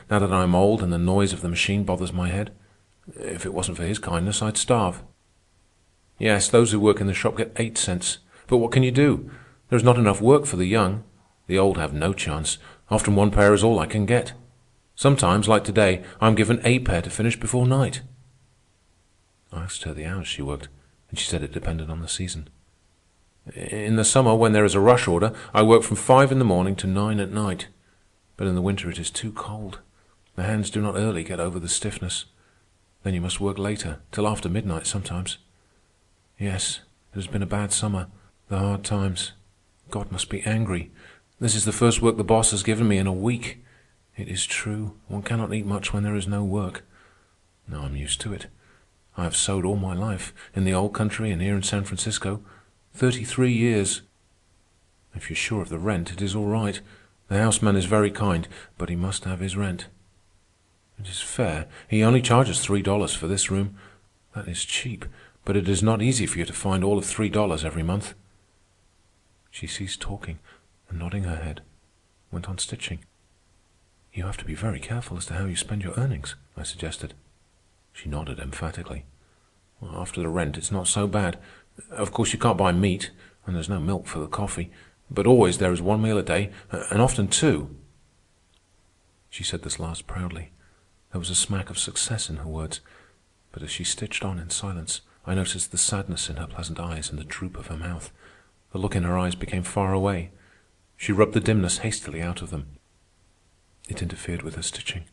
Now that I'm old and the noise of the machine bothers my head, if it wasn't for his kindness, I'd starve. Yes, those who work in the shop get 8 cents. But what can you do? There is not enough work for the young. The old have no chance. Often one pair is all I can get. Sometimes, like today, I'm given a pair to finish before night. I asked her the hours she worked, and she said it depended on the season. In the summer, when there is a rush order, I work from 5 in the morning to 9 at night. But in the winter it is too cold. The hands do not early get over the stiffness. Then you must work later, till after midnight sometimes. Yes, it has been a bad summer, the hard times. God must be angry. This is the first work the boss has given me in a week. It is true, one cannot eat much when there is no work. Now I'm used to it. I have sewed all my life, in the old country and here in San Francisco. 33 years. If you're sure of the rent, it is all right. The houseman is very kind, but he must have his rent. It is fair. He only charges $3 for this room. That is cheap, but it is not easy for you to find all of $3 every month. She ceased talking and, nodding her head, went on stitching. You have to be very careful as to how you spend your earnings, I suggested. She nodded emphatically. Well, after the rent, it's not so bad. Of course, you can't buy meat, and there's no milk for the coffee. But always there is one meal a day, and often two. She said this last proudly. There was a smack of success in her words. But as she stitched on in silence, I noticed the sadness in her pleasant eyes and the droop of her mouth. The look in her eyes became far away. She rubbed the dimness hastily out of them. It interfered with her stitching.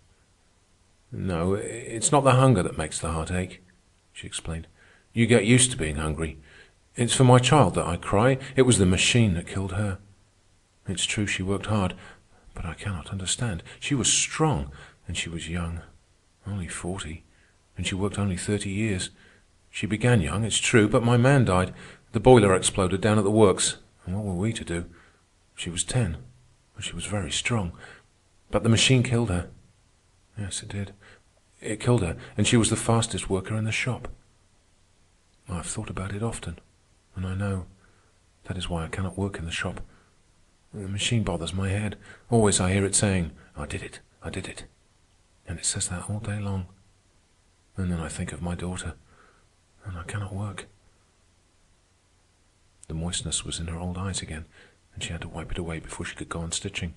No, it's not the hunger that makes the heart ache, she explained. You get used to being hungry. It's for my child that I cry. It was the machine that killed her. It's true she worked hard, but I cannot understand. She was strong, and she was young, only 40, and she worked only 30 years. She began young, it's true, but my man died. The boiler exploded down at the works, and what were we to do? She was 10, and she was very strong. But the machine killed her. Yes, it did. It killed her, and she was the fastest worker in the shop. I've thought about it often, and I know. That is why I cannot work in the shop. The machine bothers my head. Always I hear it saying, I did it, I did it. And it says that all day long. And then I think of my daughter, and I cannot work. The moistness was in her old eyes again, and she had to wipe it away before she could go on stitching.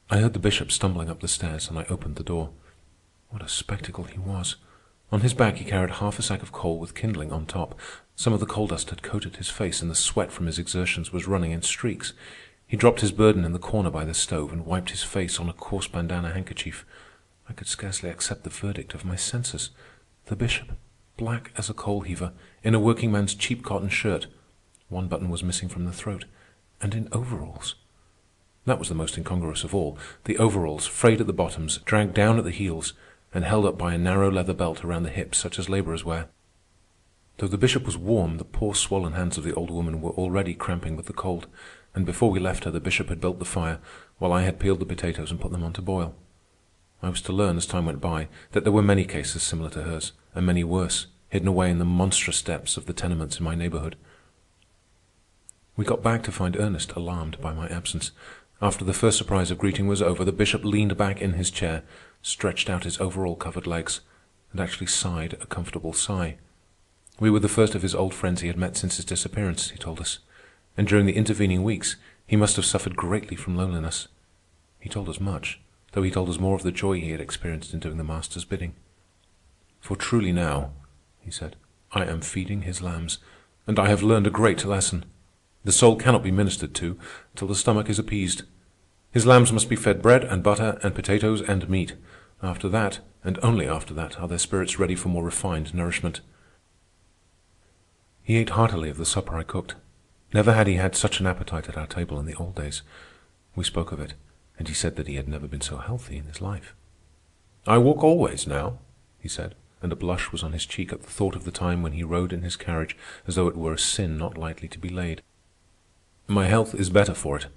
I heard the bishop stumbling up the stairs, and I opened the door. What a spectacle he was. On his back he carried half a sack of coal with kindling on top. Some of the coal dust had coated his face, and the sweat from his exertions was running in streaks. He dropped his burden in the corner by the stove and wiped his face on a coarse bandana handkerchief. I could scarcely accept the verdict of my senses. The bishop, black as a coal heaver, in a working man's cheap cotton shirt. One button was missing from the throat, and in overalls. That was the most incongruous of all. The overalls, frayed at the bottoms, dragged down at the heels, and held up by a narrow leather belt around the hips such as laborers wear. Though the bishop was warm, the poor swollen hands of the old woman were already cramping with the cold, and before we left her the bishop had built the fire, while I had peeled the potatoes and put them on to boil. I was to learn as time went by that there were many cases similar to hers, and many worse, hidden away in the monstrous depths of the tenements in my neighborhood. We got back to find Ernest alarmed by my absence. After the first surprise of greeting was over, the bishop leaned back in his chair, stretched out his overall-covered legs, and actually sighed a comfortable sigh. We were the first of his old friends he had met since his disappearance, he told us, and during the intervening weeks he must have suffered greatly from loneliness. He told us much, though he told us more of the joy he had experienced in doing the Master's bidding. For truly now, he said, I am feeding his lambs, and I have learned a great lesson. The soul cannot be ministered to till the stomach is appeased. His lambs must be fed bread and butter and potatoes and meat. After that, and only after that, are their spirits ready for more refined nourishment. He ate heartily of the supper I cooked. Never had he had such an appetite at our table in the old days. We spoke of it, and he said that he had never been so healthy in his life. I walk always now, he said, and a blush was on his cheek at the thought of the time when he rode in his carriage as though it were a sin not lightly to be laid. My health is better for it,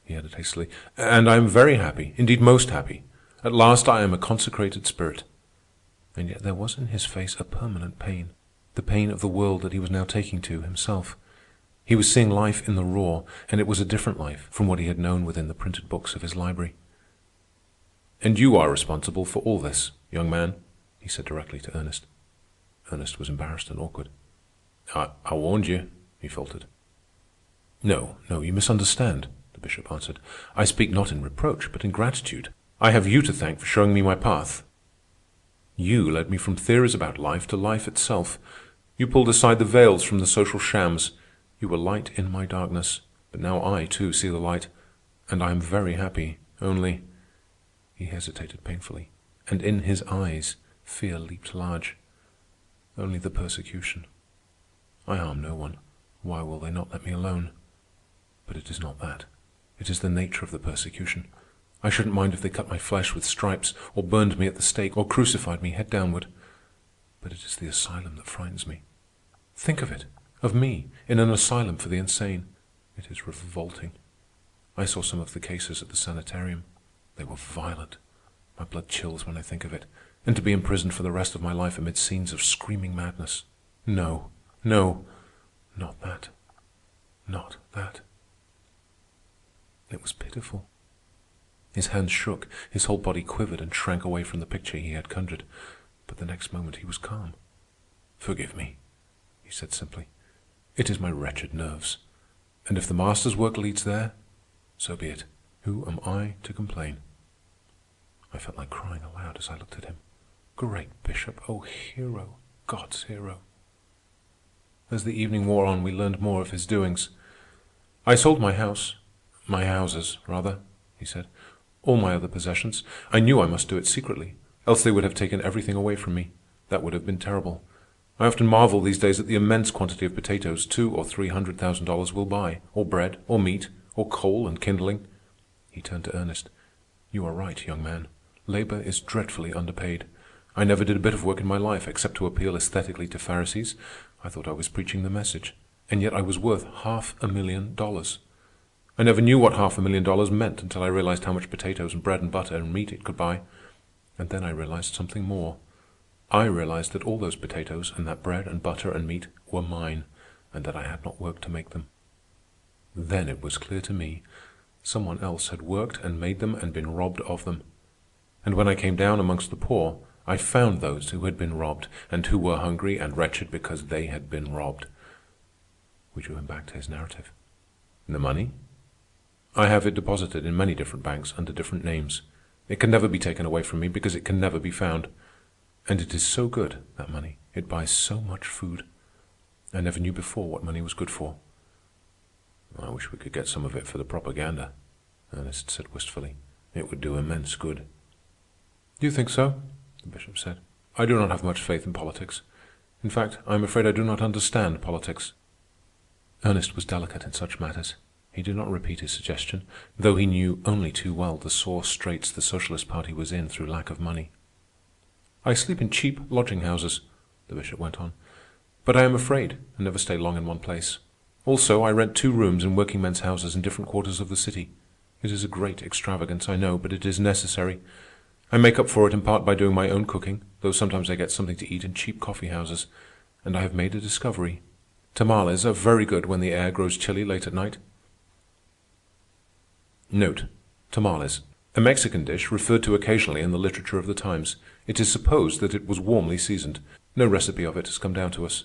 he added hastily, and I am very happy, indeed most happy. At last I am a consecrated spirit. And yet there was in his face a permanent pain, the pain of the world that he was now taking to himself. He was seeing life in the raw, and it was a different life from what he had known within the printed books of his library. And you are responsible for all this, young man, he said directly to Ernest. Ernest was embarrassed and awkward. I warned you, he faltered. No, you misunderstand, the bishop answered. I speak not in reproach, but in gratitude. I have you to thank for showing me my path. You led me from theories about life to life itself. You pulled aside the veils from the social shams. You were light in my darkness, but now I, too, see the light, and I am very happy. Only—" He hesitated painfully, and in his eyes fear leaped large. "Only the persecution. I harm no one. Why will they not let me alone? But it is not that. It is the nature of the persecution. I shouldn't mind if they cut my flesh with stripes, or burned me at the stake, or crucified me head downward. But it is the asylum that frightens me. Think of it, of me, in an asylum for the insane. It is revolting. I saw some of the cases at the sanitarium. They were violent. My blood chills when I think of it. And to be imprisoned for the rest of my life amid scenes of screaming madness. No, not that. Not that. It was pitiful. His hands shook, his whole body quivered and shrank away from the picture he had conjured. But the next moment he was calm. "Forgive me," he said simply. "It is my wretched nerves. And if the Master's work leads there, so be it. Who am I to complain?" I felt like crying aloud as I looked at him. Great Bishop, oh hero, God's hero. As the evening wore on, we learned more of his doings. "I sold my houses, rather," he said. "All my other possessions. I knew I must do it secretly, else they would have taken everything away from me. That would have been terrible. I often marvel these days at the immense quantity of potatoes $200,000 or $300,000 will buy, or bread, or meat, or coal and kindling." He turned to Ernest. "You are right, young man. Labor is dreadfully underpaid. I never did a bit of work in my life except to appeal aesthetically to Pharisees. I thought I was preaching the message. And yet I was worth $500,000. I never knew what $500,000 meant until I realized how much potatoes and bread and butter and meat it could buy. And then I realized something more. I realized that all those potatoes and that bread and butter and meat were mine, and that I had not worked to make them. Then it was clear to me someone else had worked and made them and been robbed of them. And when I came down amongst the poor, I found those who had been robbed and who were hungry and wretched because they had been robbed." We drew him back to his narrative. "The money?" "I have it deposited in many different banks under different names. It can never be taken away from me because it can never be found. And it is so good, that money. It buys so much food. I never knew before what money was good for." "I wish we could get some of it for the propaganda," Ernest said wistfully. "It would do immense good." "Do you think so?" the bishop said. "I do not have much faith in politics. In fact, I am afraid I do not understand politics." Ernest was delicate in such matters. He did not repeat his suggestion, though he knew only too well the sore straits the Socialist Party was in through lack of money. "I sleep in cheap lodging-houses," the bishop went on. "But I am afraid, and never stay long in one place. Also, I rent 2 rooms in working-men's houses in different quarters of the city. It is a great extravagance, I know, but it is necessary. I make up for it in part by doing my own cooking, though sometimes I get something to eat in cheap coffee-houses. And I have made a discovery. Tamales are very good when the air grows chilly late at night." Note: tamales, a Mexican dish referred to occasionally in the literature of the times. It is supposed that it was warmly seasoned. No recipe of it has come down to us.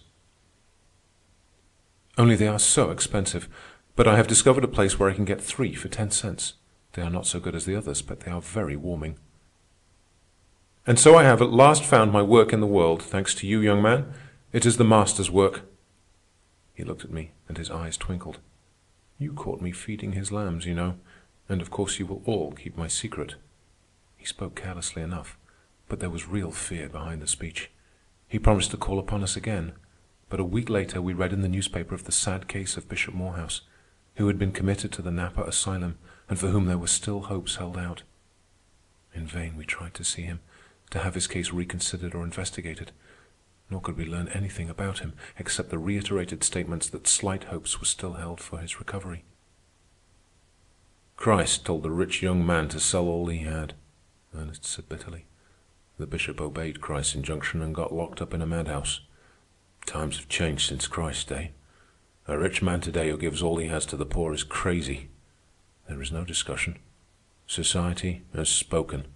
"Only they are so expensive. But I have discovered a place where I can get 3 for 10 cents. They are not so good as the others, but they are very warming. And so I have at last found my work in the world, thanks to you, young man. It is the Master's work." He looked at me, and his eyes twinkled. "You caught me feeding his lambs, you know, and of course you will all keep my secret." He spoke carelessly enough, but there was real fear behind the speech. He promised to call upon us again, but a week later we read in the newspaper of the sad case of Bishop Morehouse, who had been committed to the Napa Asylum and for whom there were still hopes held out. In vain we tried to see him, to have his case reconsidered or investigated, nor could we learn anything about him except the reiterated statements that slight hopes were still held for his recovery. "Christ told the rich young man to sell all he had," Ernest said bitterly. "The bishop obeyed Christ's injunction and got locked up in a madhouse. Times have changed since Christ's day. A rich man today who gives all he has to the poor is crazy. There is no discussion. Society has spoken."